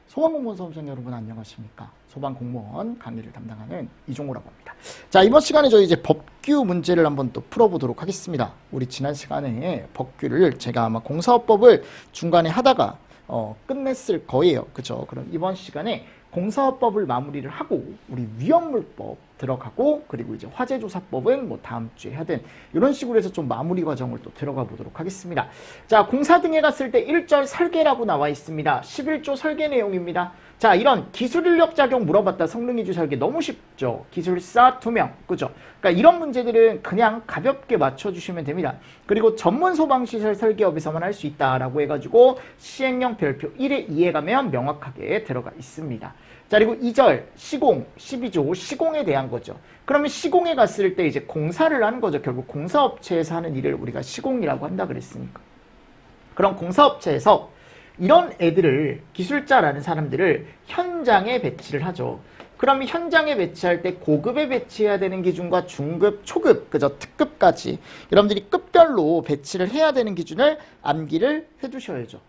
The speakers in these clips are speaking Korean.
소방공무원 수험생 여러분 안녕하십니까? 소방공무원 강의를 담당하는 이종호라고 합니다. 자, 이번 시간에 저희 이제 법규 문제를 한번 또 풀어보도록 하겠습니다. 우리 지난 시간에 법규를 제가 아마 공사업법을 중간에 하다가 끝냈을 거예요. 그죠? 그럼 이번 시간에 공사업법을 마무리를 하고 우리 위험물법 들어가고 그리고 이제 화재조사법은 뭐 다음 주에 하든 이런 식으로 해서 좀 마무리 과정을 또 들어가 보도록 하겠습니다. 자, 공사 등에 갔을 때 1절 설계라고 나와 있습니다. 11조 설계 내용입니다. 자, 이런 기술인력 작용 물어봤다. 성능이주 설계 너무 쉽죠. 기술사 2명. 그죠? 그러니까 이런 문제들은 그냥 가볍게 맞춰주시면 됩니다. 그리고 전문 소방시설 설계업에서만 할 수 있다라고 해가지고 시행령 별표 1에 2에 가면 명확하게 들어가 있습니다. 자, 그리고 2절 시공, 12조 시공에 대한 거죠. 그러면 시공에 갔을 때 이제 공사를 하는 거죠. 결국 공사업체에서 하는 일을 우리가 시공이라고 한다 그랬으니까. 그럼 공사업체에서 이런 애들을 기술자라는 사람들을 현장에 배치를 하죠. 그럼 현장에 배치할 때 고급에 배치해야 되는 기준과 중급, 초급, 그죠? 특급까지 여러분들이 급별로 배치를 해야 되는 기준을 암기를 해두셔야죠.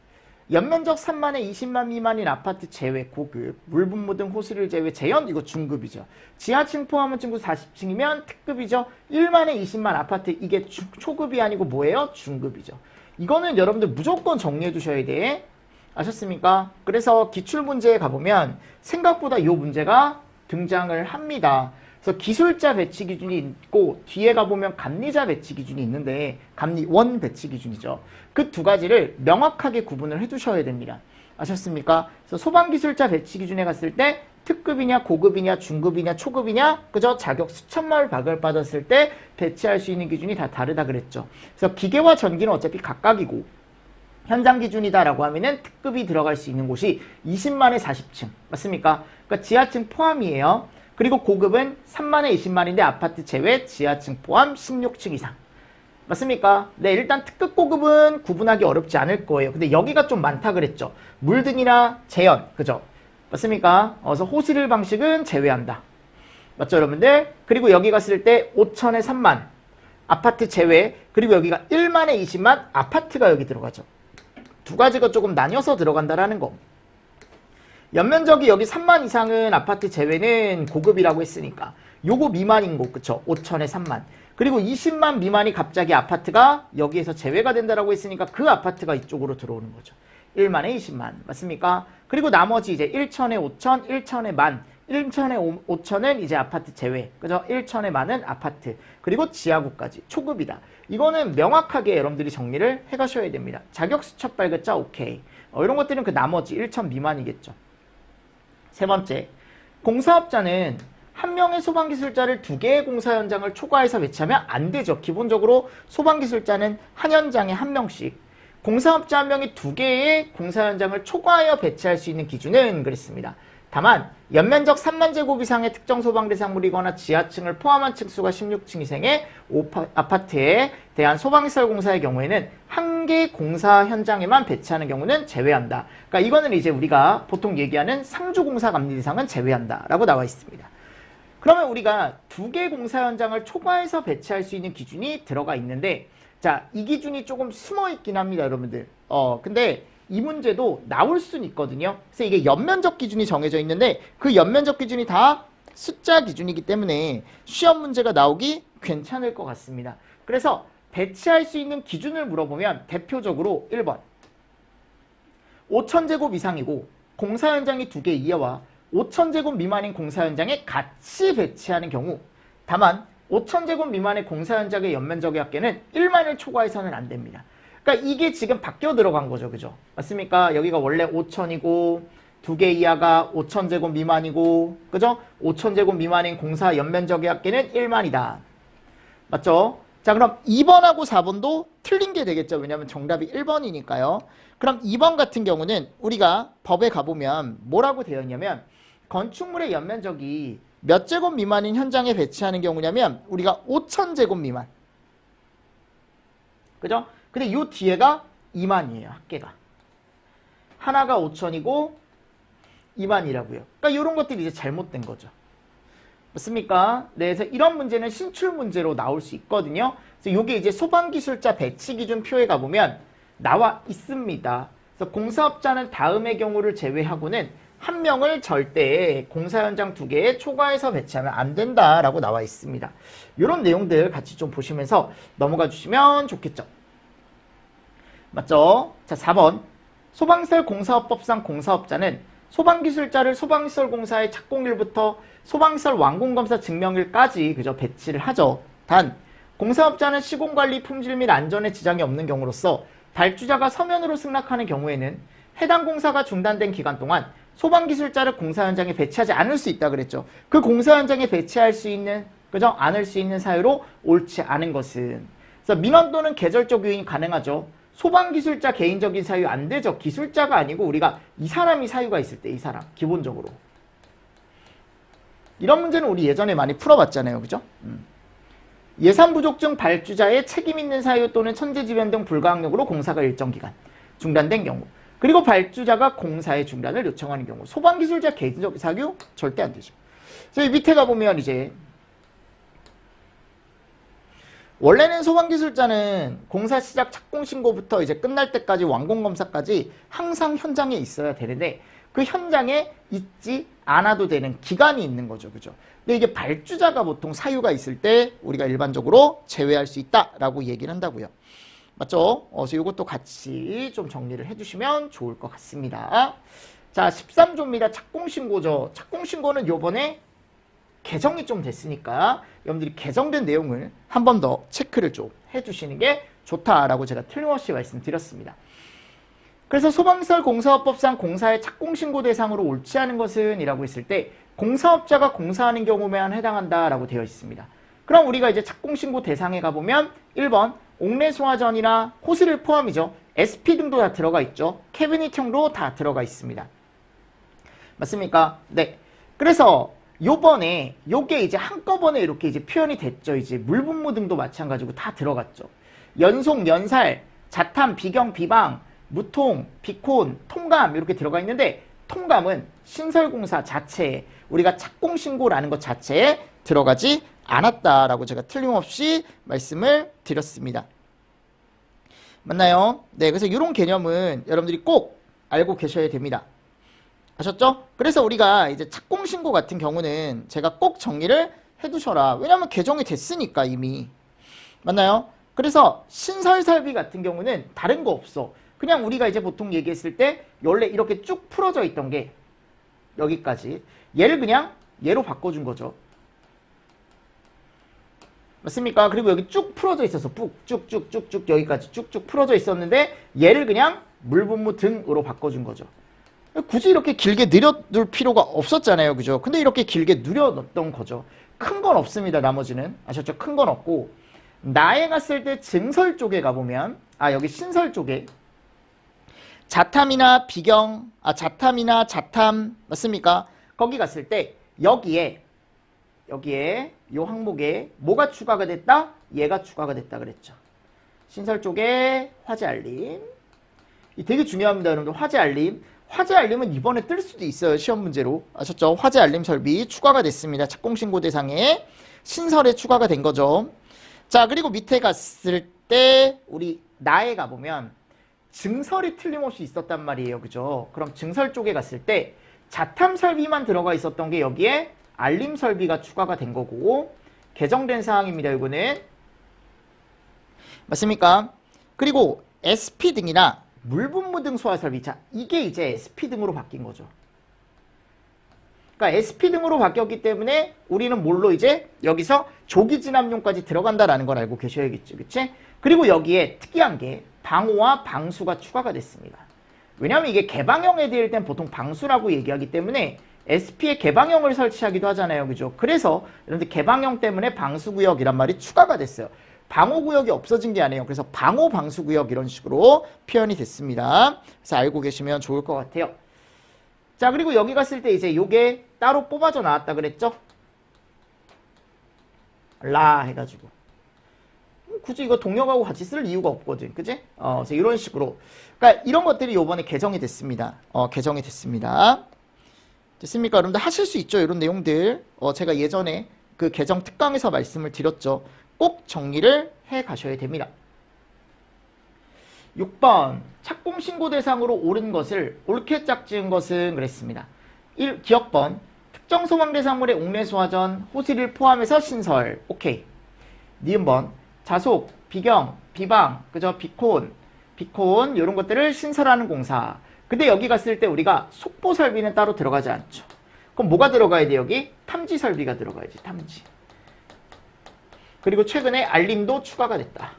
연면적 3만에 20만 미만인 아파트 제외 고급, 물 분무 등 호스를 제외 제연 이거 중급이죠. 지하층 포함은 층구 40층이면 특급이죠. 1만에 20만 아파트 이게 초급이 아니고 뭐예요? 중급이죠. 이거는 여러분들 무조건 정리해 두셔야 돼. 아셨습니까? 그래서 기출문제에 가보면 생각보다 이 문제가 등장을 합니다. 그래서 기술자 배치 기준이 있고 뒤에 가보면 감리자 배치 기준이 있는데 감리원 배치 기준이죠. 그 두 가지를 명확하게 구분을 해두셔야 됩니다. 아셨습니까? 그래서 소방기술자 배치 기준에 갔을 때 특급이냐 고급이냐 중급이냐 초급이냐 그죠? 자격 수천만을 받았을 때 배치할 수 있는 기준이 다 다르다 그랬죠. 그래서 기계와 전기는 어차피 각각이고 현장 기준이다라고 하면은 특급이 들어갈 수 있는 곳이 20만에 40층 맞습니까? 그러니까 지하층 포함이에요. 그리고 고급은 3만에 20만인데 아파트 제외 지하층 포함 16층 이상 맞습니까? 네, 일단 특급 고급은 구분하기 어렵지 않을 거예요. 근데 여기가 좀 많다 그랬죠. 물 등이나 제연 그죠? 맞습니까? 그래서 호스릴 방식은 제외한다. 맞죠 여러분들? 그리고 여기 갔을 때 5천에 3만 아파트 제외 그리고 여기가 1만에 20만 아파트가 여기 들어가죠. 두 가지가 조금 나뉘어서 들어간다라는 거. 연면적이 여기 3만 이상은 아파트 제외는 고급이라고 했으니까 요거 미만인 곳 그쵸? 5천에 3만 그리고 20만 미만이 갑자기 아파트가 여기에서 제외가 된다라고 했으니까 그 아파트가 이쪽으로 들어오는 거죠. 1만에 20만 맞습니까? 그리고 나머지 이제 1천에 5천, 1천에 만 1천에 5천은 이제 아파트 제외 그죠? 1천에 만은 아파트 그리고 지하구까지 초급이다. 이거는 명확하게 여러분들이 정리를 해가셔야 됩니다. 자격수 첫 발급자 오케이 이런 것들은 그 나머지 1천 미만이겠죠. 세 번째, 공사업자는 한 명의 소방기술자를 두 개의 공사 현장을 초과해서 배치하면 안 되죠. 기본적으로 소방기술자는 한 현장에 한 명씩 공사업자 한 명이 두 개의 공사 현장을 초과하여 배치할 수 있는 기준은 그랬습니다. 다만 연면적 3만 제곱 이상의 특정 소방 대상물이거나 지하층을 포함한 층수가 16층 이상의 아파트에 대한 소방시설 공사의 경우에는 한 개 공사 현장에만 배치하는 경우는 제외한다. 그러니까 이거는 이제 우리가 보통 얘기하는 상주 공사 감리 대상은 제외한다 라고 나와 있습니다. 그러면 우리가 두 개 공사 현장을 초과해서 배치할 수 있는 기준이 들어가 있는데 자, 이 기준이 조금 숨어 있긴 합니다, 여러분들. 근데 이 문제도 나올 수는 있거든요. 그래서 이게 연면적 기준이 정해져 있는데 그 연면적 기준이 다 숫자 기준이기 때문에 시험 문제가 나오기 괜찮을 것 같습니다. 그래서 배치할 수 있는 기준을 물어보면 대표적으로 1번 5,000제곱 이상이고 공사 현장이 2개 이하와 5,000제곱 미만인 공사 현장에 같이 배치하는 경우 다만 5,000제곱 미만의 공사 현장의 연면적의 합계는 1만을 초과해서는 안 됩니다. 그러니까 이게 지금 바뀌어 들어간 거죠. 그죠? 맞습니까? 여기가 원래 5,000이고 2개 이하가 5,000제곱 미만이고 그죠? 5,000제곱 미만인 공사 연면적의 합계는 1만이다. 맞죠? 자, 그럼 2번하고 4번도 틀린 게 되겠죠. 왜냐하면 정답이 1번이니까요. 그럼 2번 같은 경우는 우리가 법에 가보면 뭐라고 되어 있냐면 건축물의 연면적이 몇 제곱 미만인 현장에 배치하는 경우냐면 우리가 5,000제곱 미만 그죠? 근데 요 뒤에가 2만이에요. 합계가. 하나가 5,000이고 2만이라고요. 그러니까 이런 것들이 이제 잘못된 거죠. 맞습니까? 네, 그래서 이런 문제는 신출 문제로 나올 수 있거든요. 그래서 이게 이제 소방기술자 배치 기준 표에 가보면 나와 있습니다. 그래서 공사업자는 다음의 경우를 제외하고는 한 명을 절대 공사 현장 2개에 초과해서 배치하면 안 된다라고 나와 있습니다. 이런 내용들 같이 좀 보시면서 넘어가 주시면 좋겠죠. 맞죠? 자, 4번. 소방시설 공사업법상 공사업자는 소방기술자를 소방시설 공사의 착공일부터 소방시설 완공검사 증명일까지 그저 배치를 하죠. 단, 공사업자는 시공관리 품질 및 안전에 지장이 없는 경우로서 발주자가 서면으로 승낙하는 경우에는 해당 공사가 중단된 기간 동안 소방기술자를 공사 현장에 배치하지 않을 수 있다 그랬죠. 그 공사 현장에 배치할 수 있는, 그죠? 않을 수 있는 사유로 옳지 않은 것은. 그래서 민원 또는 계절적 요인이 가능하죠. 소방기술자 개인적인 사유 안 되죠. 기술자가 아니고 우리가 이 사람이 사유가 있을 때, 이 사람 기본적으로. 이런 문제는 우리 예전에 많이 풀어봤잖아요. 그죠? 예산 부족 중 발주자의 책임 있는 사유 또는 천재지변 등 불가항력으로 공사가 일정 기간 중단된 경우, 그리고 발주자가 공사의 중단을 요청하는 경우, 소방기술자 개인적 사유 절대 안 되죠. 그래서 이 밑에 가보면 이제 원래는 소방기술자는 공사 시작 착공 신고부터 이제 끝날 때까지 완공검사까지 항상 현장에 있어야 되는데 그 현장에 있지 않아도 되는 기간이 있는 거죠. 그죠? 근데 이게 발주자가 보통 사유가 있을 때 우리가 일반적으로 제외할 수 있다라고 얘기를 한다고요. 맞죠? 그래서 이것도 같이 좀 정리를 해주시면 좋을 것 같습니다. 자, 13조입니다. 착공신고죠. 착공신고는 요번에 개정이 좀 됐으니까 여러분들이 개정된 내용을 한 번 더 체크를 좀 해주시는 게 좋다라고 제가 틀림없이 말씀드렸습니다. 그래서 소방시설 공사업법상 공사의 착공신고 대상으로 옳지 않은 것은 이라고 했을 때 공사업자가 공사하는 경우에만 해당한다라고 되어 있습니다. 그럼 우리가 이제 착공신고 대상에 가보면 1번 옥내소화전이나 호스를 포함이죠. SP 등도 다 들어가 있죠. 캐비닛형도 다 들어가 있습니다. 맞습니까? 네. 그래서 요번에 요게 이제 한꺼번에 이렇게 이제 표현이 됐죠. 이제 물분무 등도 마찬가지고 다 들어갔죠. 연속, 연살, 자탐, 비경, 비방, 무통, 비콘, 통감 이렇게 들어가 있는데 통감은 신설공사 자체에 우리가 착공신고라는 것 자체에 들어가지 않았다라고 제가 틀림없이 말씀을 드렸습니다. 맞나요? 네, 그래서 이런 개념은 여러분들이 꼭 알고 계셔야 됩니다. 아셨죠? 그래서 우리가 이제 착공신고 같은 경우는 제가 꼭 정리를 해두셔라. 왜냐하면 개정이 됐으니까 이미. 맞나요? 그래서 신설설비 같은 경우는 다른 거 없어. 그냥 우리가 이제 보통 얘기했을 때 원래 이렇게 쭉 풀어져 있던 게 여기까지. 얘를 그냥 얘로 바꿔준 거죠. 맞습니까? 그리고 여기 쭉 풀어져 있어서 쭉쭉쭉쭉 여기까지 쭉쭉 풀어져 있었는데 얘를 그냥 물분무 등으로 바꿔준 거죠. 굳이 이렇게 길게 늘여둘 필요가 없었잖아요. 그죠? 근데 이렇게 길게 늘여놓던 거죠. 큰 건 없습니다. 나머지는. 아셨죠? 큰 건 없고 나에 갔을 때 증설 쪽에 가보면 여기 신설 쪽에 자탐이나 비경, 자탐이나 자탐 맞습니까? 거기 갔을 때 여기에 요 항목에 뭐가 추가가 됐다? 얘가 추가가 됐다 그랬죠. 신설 쪽에 화재 알림. 이 되게 중요합니다. 여러분들 화재 알림. 화재 알림은 이번에 뜰 수도 있어요. 시험 문제로. 아셨죠? 화재 알림 설비 추가가 됐습니다. 착공신고 대상에 신설에 추가가 된 거죠. 자, 그리고 밑에 갔을 때 우리 나에 가보면 증설이 틀림없이 있었단 말이에요. 그죠? 그럼 증설 쪽에 갔을 때 자탐 설비만 들어가 있었던 게 여기에 알림 설비가 추가가 된 거고 개정된 사항입니다. 이거는. 맞습니까? 그리고 SP 등이나 물분무 등 소화 설비. 자, 이게 이제 SP 등으로 바뀐 거죠. 그러니까 SP 등으로 바뀌었기 때문에 우리는 뭘로 이제 여기서 조기 진압용까지 들어간다라는 걸 알고 계셔야겠죠. 그치? 그리고 여기에 특이한 게 방호와 방수가 추가가 됐습니다. 왜냐하면 이게 개방형에 대할 땐 보통 방수라고 얘기하기 때문에 SP에 개방형을 설치하기도 하잖아요. 그죠? 그래서 여러분들 개방형 때문에 방수구역이란 말이 추가가 됐어요. 방호구역이 없어진 게 아니에요. 그래서 방호 방수구역 이런 식으로 표현이 됐습니다. 그래서 알고 계시면 좋을 것 같아요. 자, 그리고 여기 갔을 때 이제 요게 따로 뽑아져 나왔다 그랬죠? 라 해가지고. 굳이 이거 동력하고 같이 쓸 이유가 없거든. 그지? 그래서 이런 식으로. 그러니까 이런 것들이 요번에 개정이 됐습니다. 개정이 됐습니다. 됐습니까? 여러분들 하실 수 있죠. 이런 내용들. 제가 예전에 그 개정 특강에서 말씀을 드렸죠. 꼭 정리를 해 가셔야 됩니다. 6번 착공신고 대상으로 옳은 것을 옳게 짝지은 것은 그랬습니다. 기억번. 특정 소방 대상물의 옥내 소화전, 호스를 포함해서 신설. 오케이. 니은번. 자속, 비경, 비방, 그죠? 비콘, 이런 것들을 신설하는 공사. 근데 여기 갔을 때 우리가 속보 설비는 따로 들어가지 않죠. 그럼 뭐가 들어가야 돼, 여기? 탐지 설비가 들어가야지, 탐지. 그리고 최근에 알림도 추가가 됐다.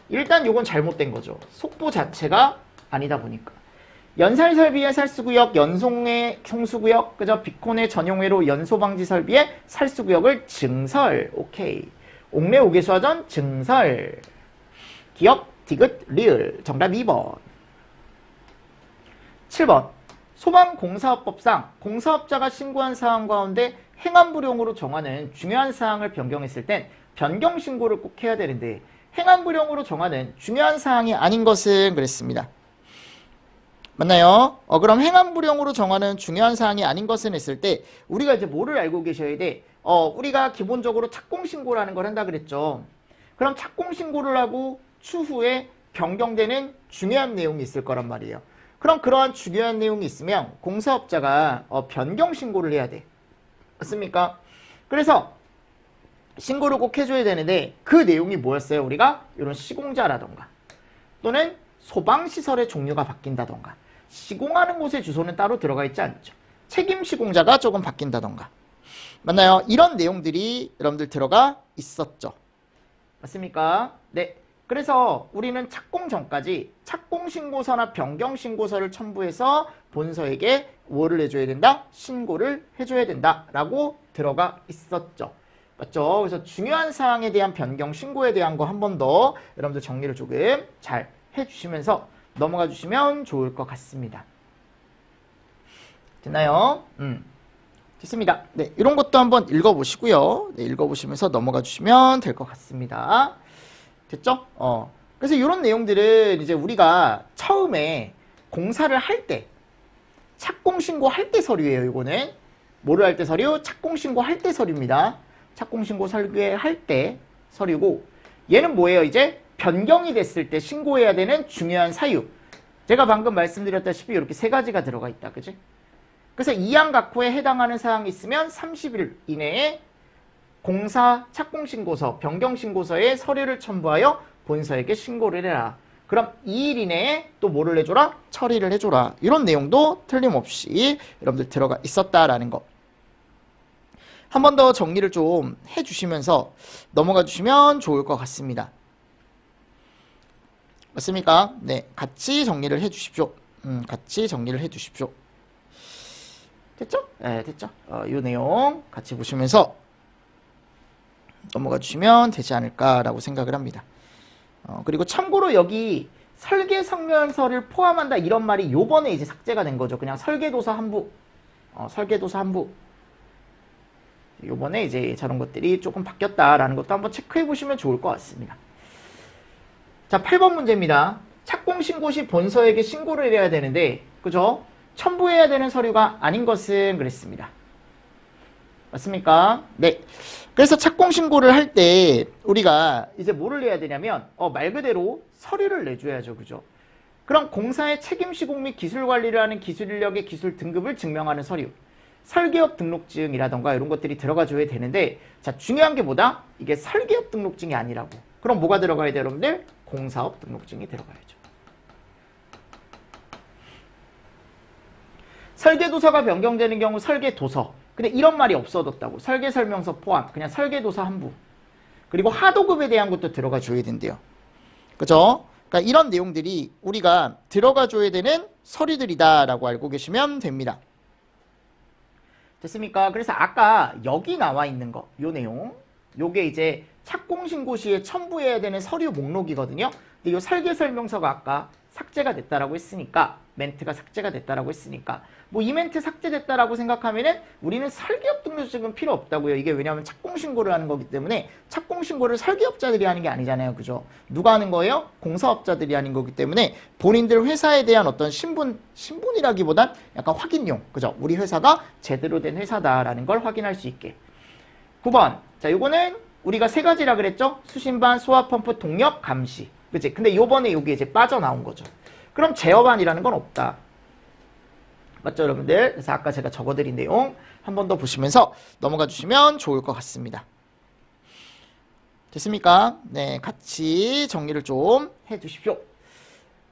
일단 요건 잘못된 거죠. 속보 자체가 아니다 보니까. 연살 설비의 살수구역, 연송의 송수구역, 그죠? 비콘의 전용회로 연소방지 설비의 살수구역을 증설. 오케이. 옥내 오개수화전 증설. 기억, 디귿, 리을. 정답 2번. 7번. 소방공사업법상 공사업자가 신고한 사항 가운데 행안불용으로 정하는 중요한 사항을 변경했을 땐 변경신고를 꼭 해야 되는데 행안불용으로 정하는 중요한 사항이 아닌 것은 그랬습니다. 맞나요? 그럼 행안불용으로 정하는 중요한 사항이 아닌 것은 했을 때 우리가 이제 뭐를 알고 계셔야 돼? 우리가 기본적으로 착공신고라는 걸 한다 그랬죠. 그럼 착공신고를 하고 추후에 변경되는 중요한 내용이 있을 거란 말이에요. 그럼 그러한 중요한 내용이 있으면 공사업자가 변경신고를 해야 돼. 맞습니까? 그래서 신고를 꼭 해줘야 되는데 그 내용이 뭐였어요? 우리가 이런 시공자라던가 또는 소방시설의 종류가 바뀐다던가 시공하는 곳의 주소는 따로 들어가 있지 않죠. 책임 시공자가 조금 바뀐다던가. 맞나요? 이런 내용들이 여러분들 들어가 있었죠. 맞습니까? 네. 그래서 우리는 착공 전까지 착공신고서나 변경신고서를 첨부해서 본서에게 뭐를 해줘야 된다? 신고를 해줘야 된다 라고 들어가 있었죠. 맞죠? 그래서 중요한 사항에 대한 변경신고에 대한 거 한 번 더 여러분들 정리를 조금 잘 해주시면서 넘어가 주시면 좋을 것 같습니다. 됐나요? 됐습니다. 네, 이런 것도 한번 읽어보시고요. 네, 읽어보시면서 넘어가 주시면 될 것 같습니다. 됐죠? 그래서 이런 내용들은 이제 우리가 처음에 공사를 할 때 착공신고 할 때 서류예요. 이거는 뭐를 할 때 서류? 착공신고 할 때 서류입니다. 착공신고 설계할 때 서류고 얘는 뭐예요? 이제 변경이 됐을 때 신고해야 되는 중요한 사유. 제가 방금 말씀드렸다시피 이렇게 세 가지가 들어가 있다. 그지? 그래서 이항각호에 해당하는 사항이 있으면 30일 이내에 공사 착공신고서, 변경신고서에 서류를 첨부하여 본서에게 신고를 해라. 그럼 2일 이내에 또 뭐를 해줘라? 처리를 해줘라. 이런 내용도 틀림없이 여러분들 들어가 있었다라는 거. 한 번 더 정리를 좀 해주시면서 넘어가 주시면 좋을 것 같습니다. 맞습니까? 네, 같이 정리를 해주십시오. 같이 정리를 해주십시오. 됐죠? 네, 됐죠? 이 내용 같이 보시면서 넘어가 주시면 되지 않을까라고 생각을 합니다. 그리고 참고로 여기 설계성명서를 포함한다 이런 말이 요번에 이제 삭제가 된 거죠. 그냥 설계도서 한부, 설계도서 한부. 요번에 이제 저런 것들이 조금 바뀌었다라는 것도 한번 체크해 보시면 좋을 것 같습니다. 자, 8번 문제입니다. 착공신고 시 본서에게 신고를 해야 되는데, 그죠? 첨부해야 되는 서류가 아닌 것은 그랬습니다. 맞습니까? 네. 그래서 착공신고를 할 때 우리가 이제 뭐를 해야 되냐면 말 그대로 서류를 내줘야죠. 그죠? 그럼 공사의 책임 시공 및 기술 관리를 하는 기술 인력의 기술 등급을 증명하는 서류, 설계업 등록증이라던가 이런 것들이 들어가 줘야 되는데, 자, 중요한 게 뭐다? 이게 설계업 등록증이 아니라고. 그럼 뭐가 들어가야 돼요, 여러분들? 공사업 등록증이 들어가야죠. 설계도서가 변경되는 경우 설계도서. 근데 이런 말이 없어졌다고. 설계설명서 포함. 그냥 설계도서 한부. 그리고 하도급에 대한 것도 들어가 줘야 된대요. 그죠? 그러니까 이런 내용들이 우리가 들어가 줘야 되는 서류들이다라고 알고 계시면 됩니다. 됐습니까? 그래서 아까 여기 나와 있는 거, 요 내용. 요게 이제 착공신고 시에 첨부해야 되는 서류 목록이거든요. 근데 요 설계설명서가 아까 삭제가 됐다라고 했으니까, 멘트가 삭제가 됐다라고 했으니까, 뭐 이 멘트 삭제됐다라고 생각하면은 우리는 설계업 등록증은 필요 없다고요. 이게 왜냐하면 착공신고를 하는 거기 때문에 착공신고를 설계업자들이 하는 게 아니잖아요. 그죠? 누가 하는 거예요? 공사업자들이 하는 거기 때문에 본인들 회사에 대한 어떤 신분이라기보단 약간 확인용. 그죠? 우리 회사가 제대로 된 회사다라는 걸 확인할 수 있게. 9번. 자, 요거는 우리가 세 가지라 그랬죠? 수신반, 소화펌프, 동력, 감시. 그치? 근데 요번에 요게 이제 빠져나온 거죠. 그럼 제어반이라는 건 없다. 맞죠, 여러분들? 그래서 아까 제가 적어드린 내용 한 번 더 보시면서 넘어가 주시면 좋을 것 같습니다. 됐습니까? 네, 같이 정리를 좀 해주십시오.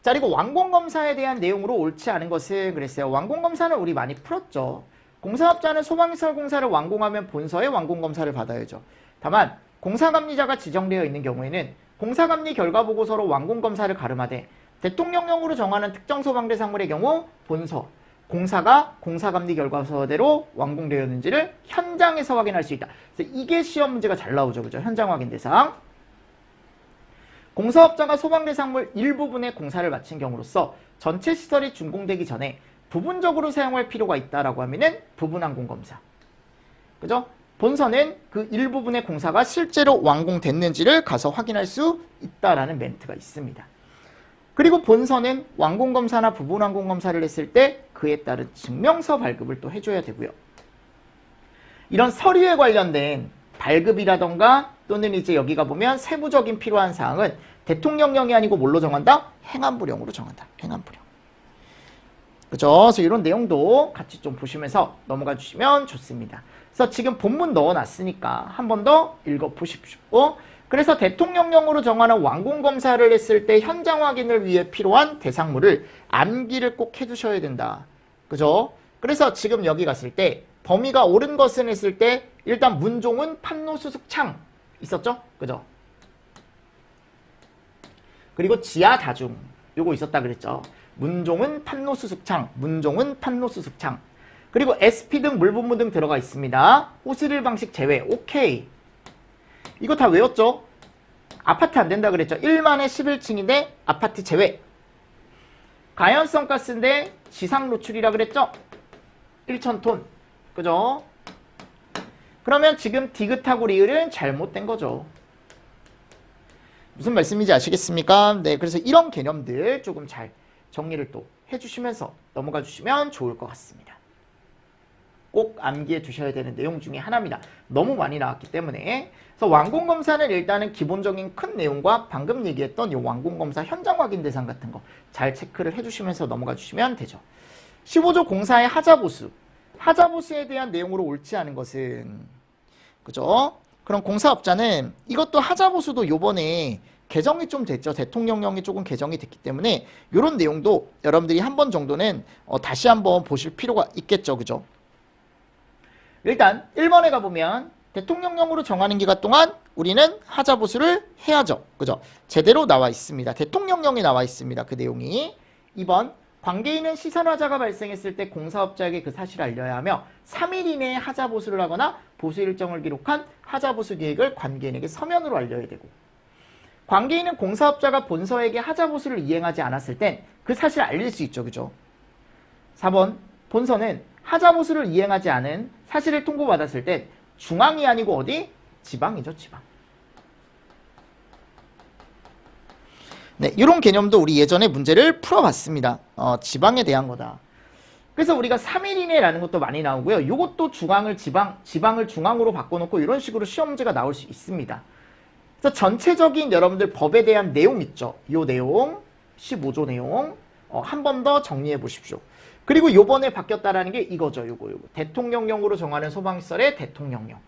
자, 그리고 완공검사에 대한 내용으로 옳지 않은 것은 그랬어요. 완공검사는 우리 많이 풀었죠. 공사업자는 소방시설 공사를 완공하면 본서에 완공검사를 받아야죠. 다만 공사감리자가 지정되어 있는 경우에는 공사감리 결과보고서로 완공검사를 가름하되 대통령령으로 정하는 특정 소방대상물의 경우 본서, 공사가 공사감리 결과서대로 완공되었는지를 현장에서 확인할 수 있다. 그래서 이게 시험 문제가 잘 나오죠. 그죠? 현장 확인 대상. 공사업자가 소방대상물 일부분의 공사를 마친 경우로서 전체 시설이 준공되기 전에 부분적으로 사용할 필요가 있다라고 하면은 부분완공검사. 그죠? 본서는 그 일부분의 공사가 실제로 완공됐는지를 가서 확인할 수 있다라는 멘트가 있습니다. 그리고 본서는 완공검사나 부분완공검사를 했을 때 그에 따른 증명서 발급을 또 해줘야 되고요. 이런 서류에 관련된 발급이라던가 또는 이제 여기가 보면 세부적인 필요한 사항은 대통령령이 아니고 뭘로 정한다? 행안부령으로 정한다. 행안부령. 그죠? 그래서 이런 내용도 같이 좀 보시면서 넘어가 주시면 좋습니다. 그래서 지금 본문 넣어놨으니까 한 번 더 읽어보십시오. 그래서 대통령령으로 정하는 완공검사를 했을 때 현장 확인을 위해 필요한 대상물을 암기를 꼭 해두셔야 된다. 그죠? 그래서 지금 여기 갔을 때 범위가 옳은 것은 했을 때 일단 문종은 판노수습창 있었죠? 그죠? 그리고 지하 다중 요거 있었다 그랬죠? 문종은 판노수습창, 문종은 판노수습창. 그리고 SP 등 물분무 등 들어가 있습니다. 호스릴 방식 제외. 오케이. 이거 다 외웠죠? 아파트 안 된다 그랬죠? 1만에 11층인데 아파트 제외. 가연성 가스인데 지상 노출이라 그랬죠? 1,000톤. 그죠? 그러면 지금 디귿하고 리을은 잘못된 거죠. 무슨 말씀인지 아시겠습니까? 네, 그래서 이런 개념들 조금 잘 정리를 또 해주시면서 넘어가 주시면 좋을 것 같습니다. 꼭 암기해 두셔야 되는 내용 중에 하나입니다. 너무 많이 나왔기 때문에. 그래서 완공검사는 일단은 기본적인 큰 내용과 방금 얘기했던 이 완공검사 현장 확인 대상 같은 거 잘 체크를 해주시면서 넘어가 주시면 되죠. 15조 공사의 하자보수. 하자보수에 대한 내용으로 옳지 않은 것은 그죠? 그럼 공사업자는 이것도 하자보수도 요번에 개정이 좀 됐죠. 대통령령이 조금 개정이 됐기 때문에 이런 내용도 여러분들이 한 번 정도는 다시 한번 보실 필요가 있겠죠. 그죠? 일단 1번에 가보면 대통령령으로 정하는 기간 동안 우리는 하자보수를 해야죠. 그죠? 제대로 나와 있습니다. 대통령령에 나와 있습니다. 그 내용이. 2번 관계인은 시설화자가 발생했을 때 공사업자에게 그 사실을 알려야 하며 3일 이내에 하자보수를 하거나 보수 일정을 기록한 하자보수 계획을 관계인에게 서면으로 알려야 되고 관계인은 공사업자가 본서에게 하자보수를 이행하지 않았을 땐 그 사실을 알릴 수 있죠. 그죠? 4번 본서는 하자보수를 이행하지 않은 사실을 통보받았을 땐 중앙이 아니고 어디? 지방이죠. 지방. 네, 이런 개념도 우리 예전에 문제를 풀어봤습니다. 지방에 대한 거다. 그래서 우리가 3일 이내라는 것도 많이 나오고요. 이것도 지방을 중앙으로 바꿔놓고 이런 식으로 시험 문제가 나올 수 있습니다. 그래서 전체적인 여러분들 법에 대한 내용 있죠. 이 내용, 15조 내용 한 번 더 정리해 보십시오. 그리고 요번에 바뀌었다라는 게 이거죠. 요거. 대통령령으로 정하는 소방시설의 대통령령.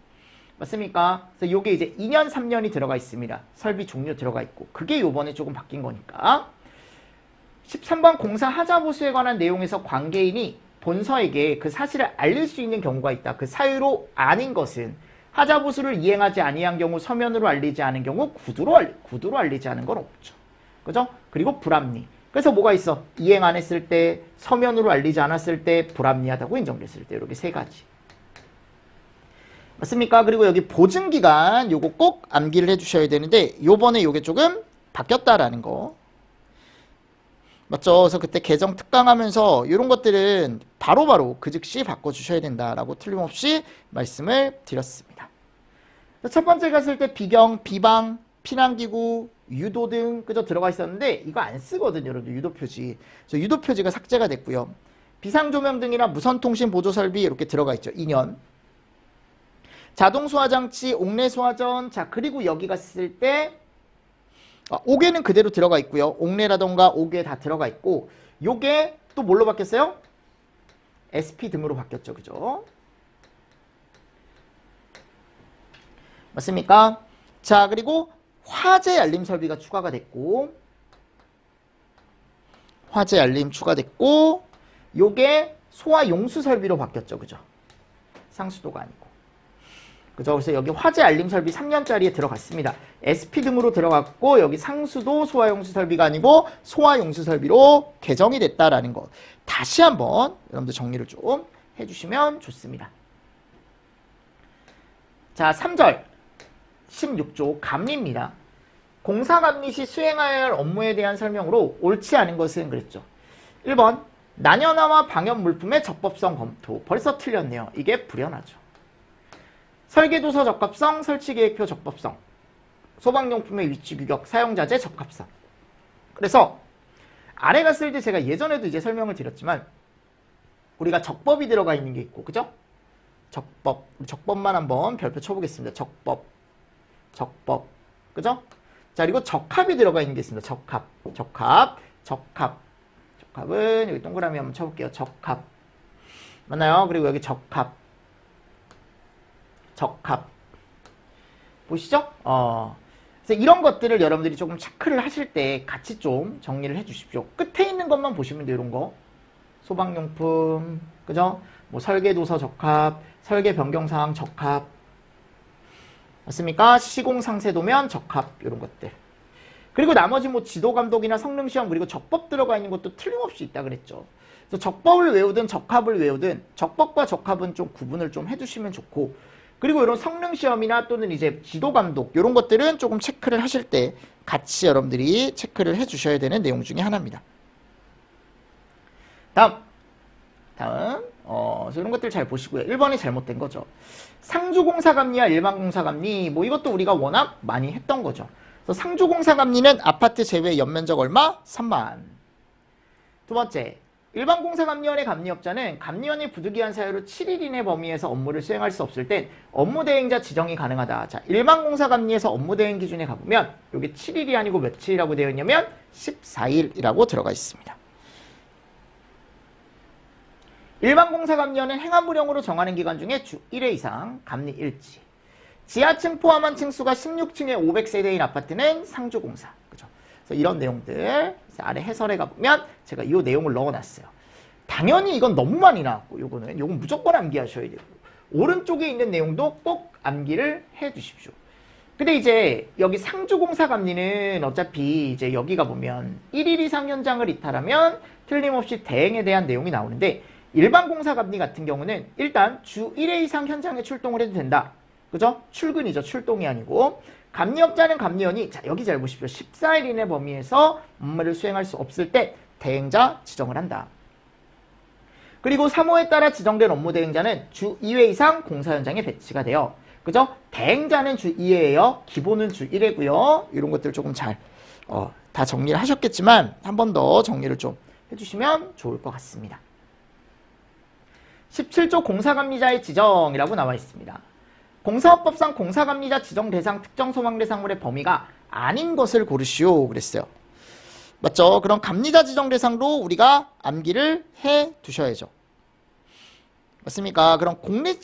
맞습니까? 그래서 요게 이제 2년, 3년이 들어가 있습니다. 설비 종류 들어가 있고. 그게 요번에 조금 바뀐 거니까. 13번 공사 하자보수에 관한 내용에서 관계인이 본서에게 그 사실을 알릴 수 있는 경우가 있다. 그 사유로 아닌 것은 하자보수를 이행하지 아니한 경우 서면으로 알리지 않은 경우 구두로 알리지 않은 건 없죠. 그죠? 그리고 불합리. 그래서 뭐가 있어? 이행 안 했을 때, 서면으로 알리지 않았을 때, 불합리하다고 인정됐을 때. 이렇게 세 가지. 맞습니까? 그리고 여기 보증기간 요거 꼭 암기를 해주셔야 되는데 요번에 요게 조금 바뀌었다라는 거. 맞죠? 그래서 그때 개정 특강하면서 이런 것들은 바로바로 그 즉시 바꿔주셔야 된다라고 틀림없이 말씀을 드렸습니다. 첫 번째 갔을 때 비경, 비방, 피난기구, 유도 등 그저 들어가 있었는데 이거 안 쓰거든요. 여러분 유도표지. 그래서 유도표지가 삭제가 됐고요. 비상조명 등이나 무선통신 보조설비 이렇게 들어가 있죠. 2년. 자동소화장치, 옥내소화전. 자, 그리고 여기 갔을 때 옥외는 그대로 들어가 있고요. 옥내라던가 옥외 다 들어가 있고 요게 또 뭘로 바뀌었어요? SP 등으로 바뀌었죠. 그죠? 맞습니까? 자, 그리고 화재 알림 설비가 추가가 됐고, 화재 알림 추가됐고, 요게 소화 용수 설비로 바뀌었죠. 그죠? 상수도가 아니고. 그죠? 그래서 여기 화재 알림 설비 3년짜리에 들어갔습니다. SP 등으로 들어갔고, 여기 상수도 소화 용수 설비가 아니고 소화 용수 설비로 개정이 됐다라는 거. 다시 한번 여러분들 정리를 좀 해주시면 좋습니다. 자, 3절 16조 감리입니다. 공사감리 시 수행해야 할 업무에 대한 설명으로 옳지 않은 것은 그랬죠. 1번 난연화와 방역 물품의 적법성 검토. 벌써 틀렸네요. 이게 불연하죠. 설계도서 적합성, 설치계획표 적법성, 소방용품의 위치 규격, 사용자재 적합성. 그래서 아래 갔을 때 제가 예전에도 이제 설명을 드렸지만 우리가 적법이 들어가 있는 게 있고, 그죠? 적법, 적법만 한번 별표 쳐보겠습니다. 적법, 그죠? 자, 그리고 적합이 들어가 있는 게 있습니다. 적합은 여기 동그라미 한번 쳐볼게요. 적합 맞나요? 그리고 여기 적합 보시죠? 그래서 이런 것들을 여러분들이 조금 체크를 하실 때 같이 좀 정리를 해 주십시오. 끝에 있는 것만 보시면 돼요. 이런 거 소방용품, 그죠? 뭐 설계도서 적합, 설계 변경사항 적합, 맞습니까? 시공상세도면 적합, 이런 것들. 그리고 나머지 뭐 지도감독이나 성능시험, 그리고 적법 들어가 있는 것도 틀림없이 있다 그랬죠. 그래서 적법을 외우든 적합을 외우든 적법과 적합은 좀 구분을 좀 해두시면 좋고, 그리고 이런 성능시험이나 또는 이제 지도감독 이런 것들은 조금 체크를 하실 때 같이 여러분들이 체크를 해주셔야 되는 내용 중에 하나입니다. 다음 이런 것들 잘 보시고요. 1번이 잘못된 거죠. 상주공사감리와 일반공사감리, 뭐 이것도 우리가 워낙 많이 했던 거죠. 그래서 상주공사감리는 아파트 제외 연면적 얼마? 3만. 두 번째, 일반공사감리원의 감리업자는 감리원이 부득이한 사유로 7일 이내 범위에서 업무를 수행할 수 없을 땐 업무대행자 지정이 가능하다. 자, 일반공사감리에서 업무대행 기준에 가보면 이게 7일이 아니고 며칠이라고 되어 있냐면 14일이라고 들어가 있습니다. 일반공사감리원은 행안부령으로 정하는 기간 중에 주 1회 이상 감리 일지. 지하층 포함한 층수가 16층에 500세대인 아파트는 상주공사. 그죠? 그래서 이런 내용들 아래 해설에 가보면 제가 이 내용을 넣어놨어요. 당연히 이건 너무 많이 나왔고 요거는 무조건 암기하셔야 되고, 오른쪽에 있는 내용도 꼭 암기를 해 주십시오. 근데 이제 여기 상주공사 감리는 어차피 이제 여기가 보면 1일 이상 현장을 이탈하면 틀림없이 대행에 대한 내용이 나오는데, 일반 공사 감리 같은 경우는 일단 주 1회 이상 현장에 출동을 해도 된다. 그죠? 출근이죠. 출동이 아니고. 감리업자는 감리원이, 자, 여기 잘 보십시오. 14일 이내 범위에서 업무를 수행할 수 없을 때 대행자 지정을 한다. 그리고 3호에 따라 지정된 업무 대행자는 주 2회 이상 공사 현장에 배치가 돼요. 그죠? 대행자는 주 2회예요. 기본은 주 1회고요. 이런 것들 조금 잘 다 정리를 하셨겠지만 한 번 더 정리를 좀 해주시면 좋을 것 같습니다. 17조 공사감리자의 지정이라고 나와 있습니다. 공사업법상 공사감리자 지정 대상 특정 소방 대상물의 범위가 아닌 것을 고르시오 그랬어요. 맞죠? 그럼 감리자 지정 대상도 우리가 암기를 해 두셔야죠. 맞습니까? 그럼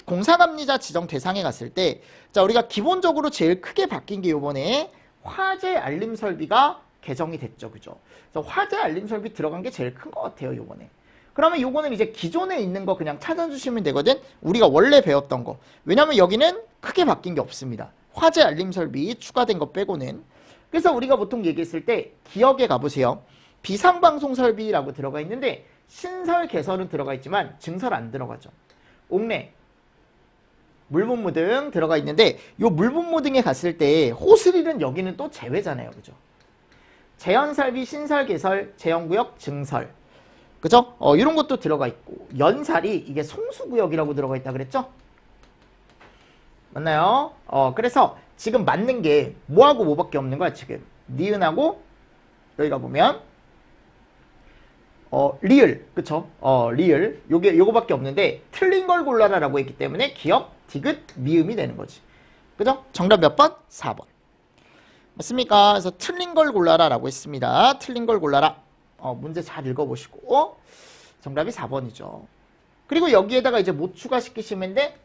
공사감리자 지정 대상에 갔을 때, 자, 우리가 기본적으로 제일 크게 바뀐 게 요번에 화재 알림 설비가 개정이 됐죠. 그죠? 그래서 화재 알림 설비 들어간 게 제일 큰 것 같아요, 요번에. 그러면 요거는 이제 기존에 있는 거 그냥 찾아주시면 되거든. 우리가 원래 배웠던 거. 왜냐면 여기는 크게 바뀐 게 없습니다. 화재 알림 설비 추가된 거 빼고는. 그래서 우리가 보통 얘기했을 때 기억에 가보세요. 비상방송 설비라고 들어가 있는데 신설, 개설은 들어가 있지만 증설 안 들어가죠. 옥내, 물분무 등 들어가 있는데 요 물분무 등에 갔을 때 호스릴은 여기는 또 제외잖아요. 그죠? 재현설비, 신설, 개설, 재현구역, 증설. 그죠? 이런 것도 들어가 있고, 연살이 이게 송수구역이라고 들어가 있다 그랬죠? 맞나요? 그래서 지금 맞는 게 뭐하고 뭐밖에 없는 거야, 지금. 니은하고, 여기가 보면, 리을, 그쵸? 리을. 요거밖에 없는데, 틀린 걸 골라라라고 했기 때문에 기억, 디귿, 미음이 되는 거지. 그죠? 정답 몇 번? 4번. 맞습니까? 그래서 틀린 걸 골라라라고 했습니다. 틀린 걸 골라라. 문제 잘 읽어보시고 정답이 4번이죠. 그리고 여기에다가 이제 뭐 추가시키시면 돼?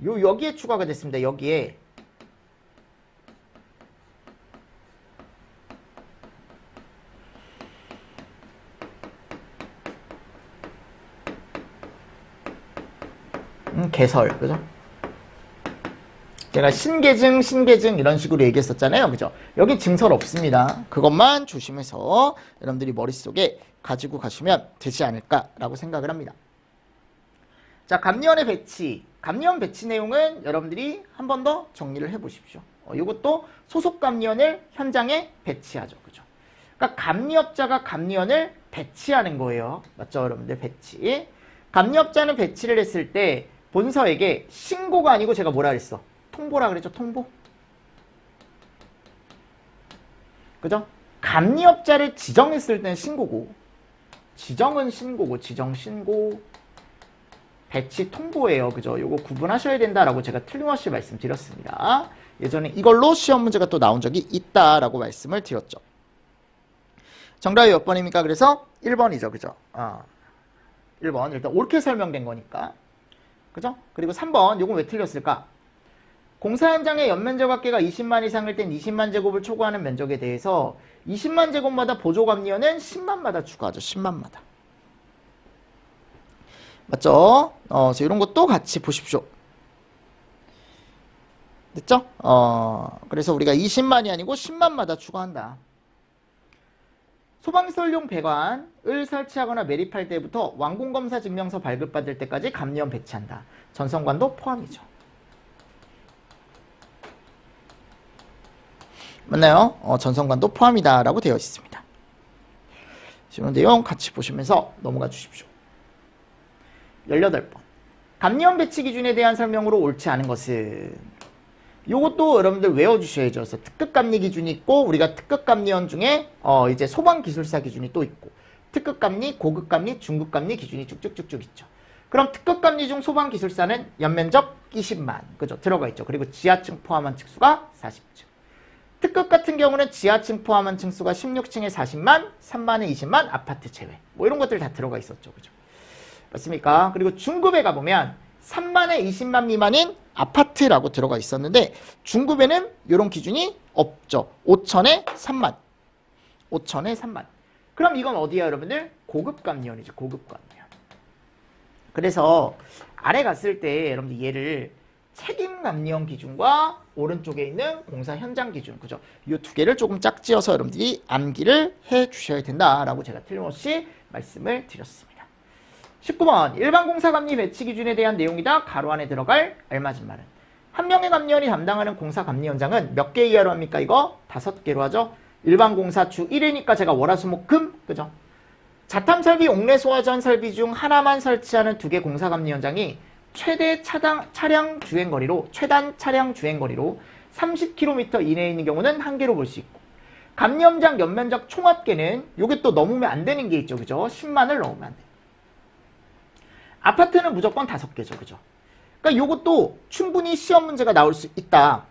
여기에 추가가 됐습니다. 여기에. 개설, 그죠? 제가 신계증 이런 식으로 얘기했었잖아요. 그죠? 여기 증설 없습니다. 그것만 조심해서 여러분들이 머릿속에 가지고 가시면 되지 않을까라고 생각을 합니다. 자, 감리원의 배치. 감리원 배치 내용은 여러분들이 한 번 더 정리를 해 보십시오. 이것도 소속 감리원을 현장에 배치하죠. 그죠? 그러니까 감리업자가 감리원을 배치하는 거예요. 맞죠? 여러분들 배치. 감리업자는 배치를 했을 때 본서에게 신고가 아니고 제가 뭐라 그랬어? 통보라 그랬죠? 통보. 그죠? 감리업자를 지정했을 때는 신고고, 지정은 신고고, 지정 신고, 배치 통보예요. 그죠? 요거 구분하셔야 된다라고 제가 틀림없이 말씀드렸습니다. 예전에 이걸로 시험 문제가 또 나온 적이 있다라고 말씀을 드렸죠. 정답이 몇 번입니까? 그래서 1번이죠. 그죠? 1번. 일단 옳게 설명된 거니까. 그죠? 그리고 3번. 요건 왜 틀렸을까? 공사 현장의 연면적 합계가 20만 이상일 땐 20만 제곱을 초과하는 면적에 대해서 20만 제곱마다 보조감리원은 10만마다 추가하죠. 10만마다. 맞죠? 그래서 이런 것도 같이 보십시오. 됐죠? 그래서 우리가 20만이 아니고 10만마다 추가한다. 소방시설용 배관을 설치하거나 매립할 때부터 완공검사 증명서 발급받을 때까지 감리원 배치한다. 전선관도 포함이죠. 맞나요? 전선관도 포함이다 라고 되어 있습니다. 이런 내용 같이 보시면서 넘어가 주십시오. 18번. 감리원 배치 기준에 대한 설명으로 옳지 않은 것은, 요것도 여러분들 외워주셔야죠. 그래서 특급 감리 기준이 있고, 우리가 특급 감리원 중에 이제 소방기술사 기준이 또 있고, 특급 감리, 고급 감리, 중급 감리 기준이 쭉쭉쭉쭉 있죠. 그럼 특급 감리 중 소방기술사는 연면적 20만, 그죠? 들어가 있죠. 그리고 지하층 포함한 층수가 40층. 특급 같은 경우는 지하층 포함한 층수가 16층에 40만, 3만에 20만, 아파트 제외. 뭐 이런 것들 다 들어가 있었죠. 그죠? 맞습니까? 그리고 중급에 가보면 3만에 20만 미만인 아파트라고 들어가 있었는데 중급에는 이런 기준이 없죠. 5천에 3만. 5천에 3만. 그럼 이건 어디야 여러분들? 고급 감리원이죠. 고급 감리원. 그래서 아래 갔을 때 여러분들 얘를 책임 감리원 기준과 오른쪽에 있는 공사 현장 기준, 그죠? 이 두 개를 조금 짝지어서 여러분들이 암기를 해 주셔야 된다라고 제가 틀림없이 말씀을 드렸습니다. 19번. 일반 공사 감리 배치 기준에 대한 내용이다. 가로 안에 들어갈 알맞은 말은. 한 명의 감리원이 담당하는 공사 감리 현장은 몇 개 이하로 합니까? 이거 5개로 하죠. 일반 공사 주 1회니까 제가 월화수목금, 그죠? 자탐 설비, 옥내 소화전 설비 중 하나만 설치하는 2개 공사 감리 현장이 최대 차량 주행거리로 30km 이내에 있는 경우는 1개로 볼 수 있고, 감리 현장 연면적 총합계는 요게 또 넘으면 안 되는 게 있죠. 그죠? 10만을 넘으면 안 돼. 아파트는 무조건 5개죠. 그죠? 그러니까 요것도 충분히 시험 문제가 나올 수 있다.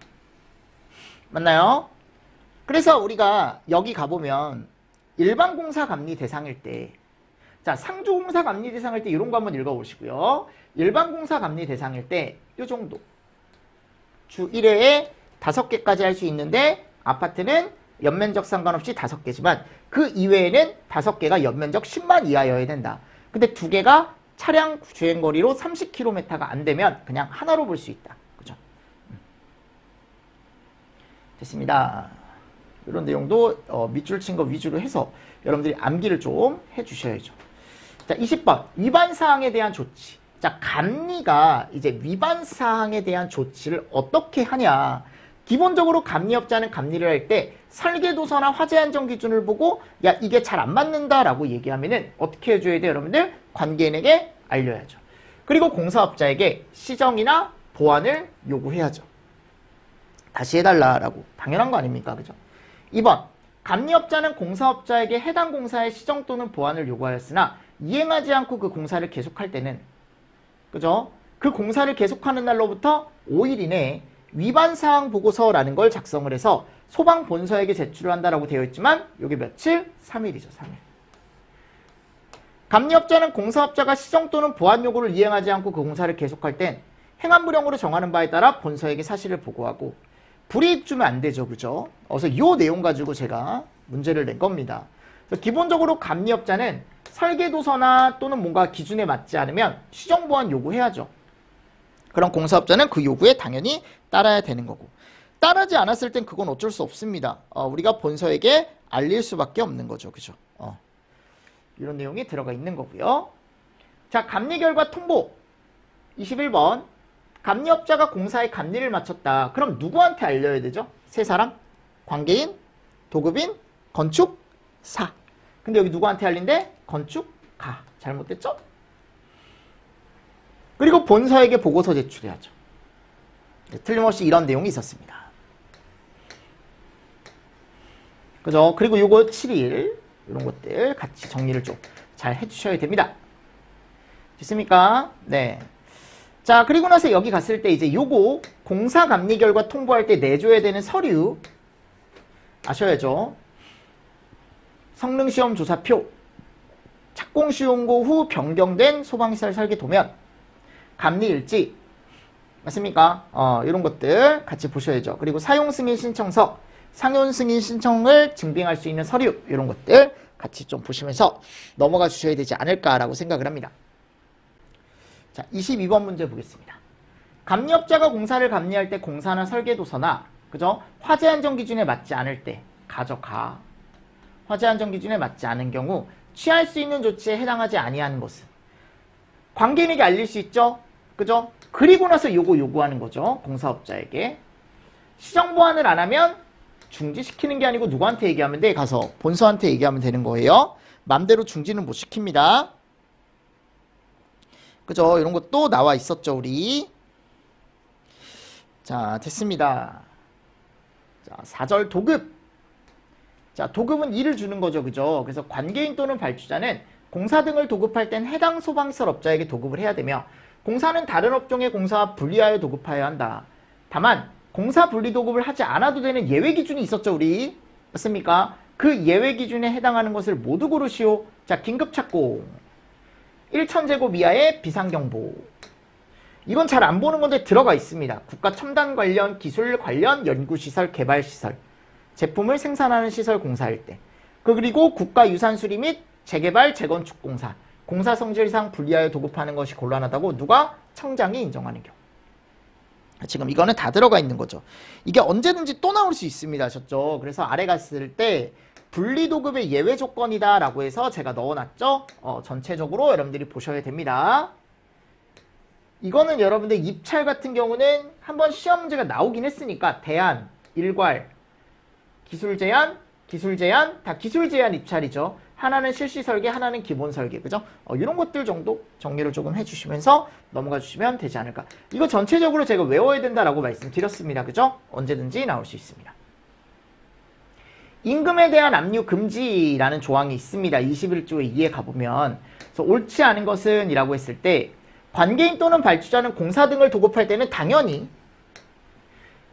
맞나요? 그래서 우리가 여기 가보면 일반 공사 감리 대상일 때, 자, 상조 공사 감리 대상일 때 이런 거 한번 읽어보시고요. 일반 공사 감리 대상일 때 요 정도. 주 1회에 5개까지 할 수 있는데 아파트는 연면적 상관없이 5개지만 그 이외에는 5개가 연면적 10만 이하여야 된다. 근데 2개가 차량 주행거리로 30km가 안 되면 그냥 하나로 볼 수 있다. 그죠? 됐습니다. 이런 내용도 밑줄 친 거 위주로 해서 여러분들이 암기를 좀 해주셔야죠. 자, 20번. 위반 사항에 대한 조치. 자, 감리가 이제 위반 사항에 대한 조치를 어떻게 하냐. 기본적으로 감리업자는 감리를 할 때 설계도서나 화재 안전 기준을 보고 야, 이게 잘 안 맞는다라고 얘기하면은 어떻게 해줘야 돼요, 여러분들? 관계인에게 알려야죠. 그리고 공사업자에게 시정이나 보완을 요구해야죠. 다시 해달라라고. 당연한 거 아닙니까? 그죠? 2번. 감리업자는 공사업자에게 해당 공사의 시정 또는 보완을 요구하였으나 이행하지 않고 그 공사를 계속할 때는, 그죠? 그 공사를 계속하는 날로부터 5일 이내에 위반사항 보고서라는 걸 작성을 해서 소방본서에게 제출을 한다라고 되어 있지만 이게 며칠? 3일이죠. 3일. 감리업자는 공사업자가 시정 또는 보완 요구를 이행하지 않고 그 공사를 계속할 땐 행안부령으로 정하는 바에 따라 본서에게 사실을 보고하고 불이익 주면 안 되죠. 그죠? 그래서 이 내용 가지고 제가 문제를 낸 겁니다. 그래서 기본적으로 감리업자는 설계도서나 또는 뭔가 기준에 맞지 않으면 시정 보완 요구해야죠. 그럼 공사업자는 그 요구에 당연히 따라야 되는 거고, 따르지 않았을 땐 그건 어쩔 수 없습니다. 우리가 본서에게 알릴 수밖에 없는 거죠. 그죠? 이런 내용이 들어가 있는 거고요. 자, 감리 결과 통보 21번. 감리업자가 공사에 감리를 마쳤다. 그럼 누구한테 알려야 되죠? 세 사람? 관계인, 도급인, 건축사. 근데 여기 누구한테 알린대? 건축가. 잘못됐죠? 그리고 본서에게 보고서 제출해야죠. 네, 틀림없이 이런 내용이 있었습니다. 그죠? 그리고 요거 7일 이런 것들 같이 정리를 좀 잘 해주셔야 됩니다. 됐습니까? 네. 자, 그리고 나서 여기 갔을 때 이제 요거 공사 감리 결과 통보할 때 내줘야 되는 서류 아셔야죠. 성능시험 조사표, 착공시용고 후 변경된 소방시설 설계 도면, 감리 일지, 맞습니까? 이런 것들 같이 보셔야죠. 그리고 사용 승인 신청서, 상용 승인 신청을 증빙할 수 있는 서류, 이런 것들 같이 좀 보시면서 넘어가 주셔야 되지 않을까라고 생각을 합니다. 자, 22번 문제 보겠습니다. 감리업자가 공사를 감리할 때 공사나 설계도서나, 그죠? 화재 안전 기준에 맞지 않을 때 가져가. 화재 안전 기준에 맞지 않은 경우 취할 수 있는 조치에 해당하지 아니하는 것은 관계인에게 알릴 수 있죠? 그죠? 그리고 나서 요거 요구하는 거죠. 공사업자에게. 시정 보완을 안 하면 중지시키는 게 아니고 누구한테 얘기하면 돼? 가서 본서한테 얘기하면 되는 거예요. 맘대로 중지는 못 시킵니다. 그죠? 이런 것도 나와 있었죠, 우리. 자, 됐습니다. 자, 4절 도급. 자, 도급은 일을 주는 거죠. 그죠? 그래서 관계인 또는 발주자는 공사 등을 도급할 땐 해당 소방시설 업자에게 도급을 해야 되며, 공사는 다른 업종의 공사와 분리하여 도급하여야 한다. 다만 공사 분리 도급을 하지 않아도 되는 예외 기준이 있었죠, 우리. 맞습니까? 그 예외 기준에 해당하는 것을 모두 고르시오. 자, 긴급 착공. 1000제곱 이하의 비상경보. 이건 잘 안 보는 건데 들어가 있습니다. 국가 첨단 관련, 기술 관련, 연구시설, 개발시설. 제품을 생산하는 시설 공사일 때. 그리고 국가 유산 수리 및 재개발, 재건축 공사. 공사 성질상 분리하여 도급하는 것이 곤란하다고 누가? 청장이 인정하는 경우. 지금 이거는 다 들어가 있는 거죠. 이게 언제든지 또 나올 수 있습니다. 아셨죠? 그래서 아래 갔을 때 분리도급의 예외 조건이다 라고 해서 제가 넣어놨죠. 전체적으로 여러분들이 보셔야 됩니다. 이거는 여러분들 입찰 같은 경우는 한번 시험 문제가 나오긴 했으니까 대안, 일괄, 기술 제한 다 기술 제한 입찰이죠. 하나는 실시 설계, 하나는 기본 설계, 그죠? 이런 것들 정도 정리를 조금 해주시면서 넘어가 주시면 되지 않을까. 이거 전체적으로 제가 외워야 된다라고 말씀드렸습니다, 그죠? 언제든지 나올 수 있습니다. 임금에 대한 압류 금지라는 조항이 있습니다. 21조의 2에 가보면. 그래서 옳지 않은 것은 이라고 했을 때 관계인 또는 발주자는 공사 등을 도급할 때는 당연히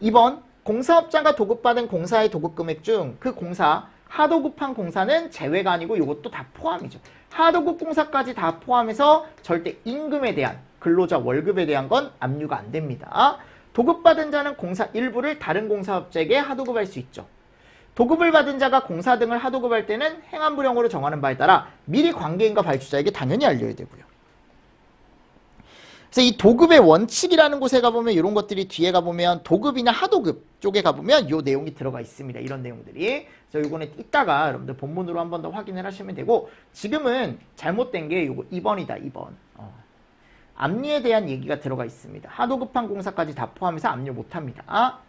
2번 공사업자가 도급받은 공사의 도급금액 중 그 공사 하도급한 공사는 제외가 아니고 이것도 다 포함이죠. 하도급 공사까지 다 포함해서 절대 임금에 대한 근로자 월급에 대한 건 압류가 안 됩니다. 도급받은 자는 공사 일부를 다른 공사업자에게 하도급할 수 있죠. 도급을 받은 자가 공사 등을 하도급할 때는 행안부령으로 정하는 바에 따라 미리 관계인과 발주자에게 당연히 알려야 되고요. 그래서 이 도급의 원칙이라는 곳에 가보면 이런 것들이 뒤에 가보면 도급이나 하도급 쪽에 가보면 이 내용이 들어가 있습니다. 이런 내용들이. 그래서 이거는 이따가 여러분들 본문으로 한 번 더 확인을 하시면 되고, 지금은 잘못된 게 이거 2번이다. 2번. 압류에 대한 얘기가 들어가 있습니다. 하도급한 공사까지 다 포함해서 압류 못합니다.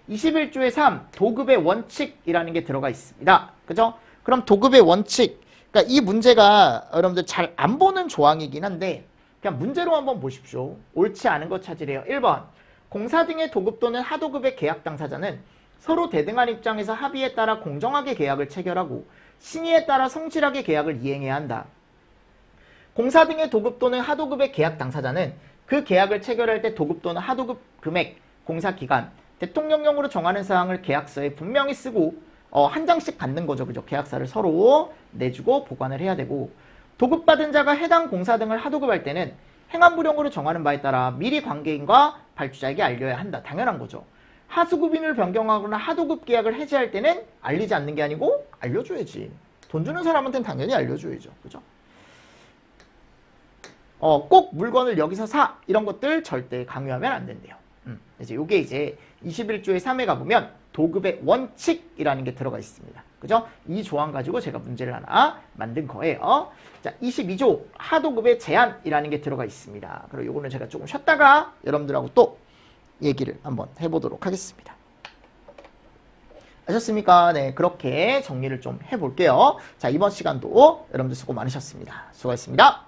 21조의 3 도급의 원칙이라는 게 들어가 있습니다. 그죠? 그럼 도급의 원칙, 그러니까 이 문제가 여러분들 잘 안 보는 조항이긴 한데 그냥 문제로 한번 보십시오. 옳지 않은 거 찾으래요. 1번 공사 등의 도급 또는 하도급의 계약 당사자는 서로 대등한 입장에서 합의에 따라 공정하게 계약을 체결하고 신의에 따라 성실하게 계약을 이행해야 한다. 공사 등의 도급 또는 하도급의 계약 당사자는 그 계약을 체결할 때 도급 또는 하도급 금액, 공사 기간, 대통령령으로 정하는 사항을 계약서에 분명히 쓰고 한 장씩 갖는 거죠. 그죠? 계약서를 서로 내주고 보관을 해야 되고, 도급받은 자가 해당 공사 등을 하도급할 때는 행안부령으로 정하는 바에 따라 미리 관계인과 발주자에게 알려야 한다. 당연한 거죠. 하수급인을 변경하거나 하도급 계약을 해지할 때는 알리지 않는 게 아니고 알려줘야지. 돈 주는 사람한테는 당연히 알려줘야죠. 그죠? 꼭 물건을 여기서 사 이런 것들 절대 강요하면 안 된대요. 이제 요게 이제 21조의 3에 가보면 도급의 원칙이라는 게 들어가 있습니다. 그죠? 이 조항 가지고 제가 문제를 하나 만든 거예요. 자, 22조 하도급의 제한이라는 게 들어가 있습니다. 그리고 요거는 제가 조금 쉬었다가 여러분들하고 또 얘기를 한번 해보도록 하겠습니다. 아셨습니까? 네, 그렇게 정리를 좀 해볼게요. 자, 이번 시간도 여러분들 수고 많으셨습니다. 수고하셨습니다.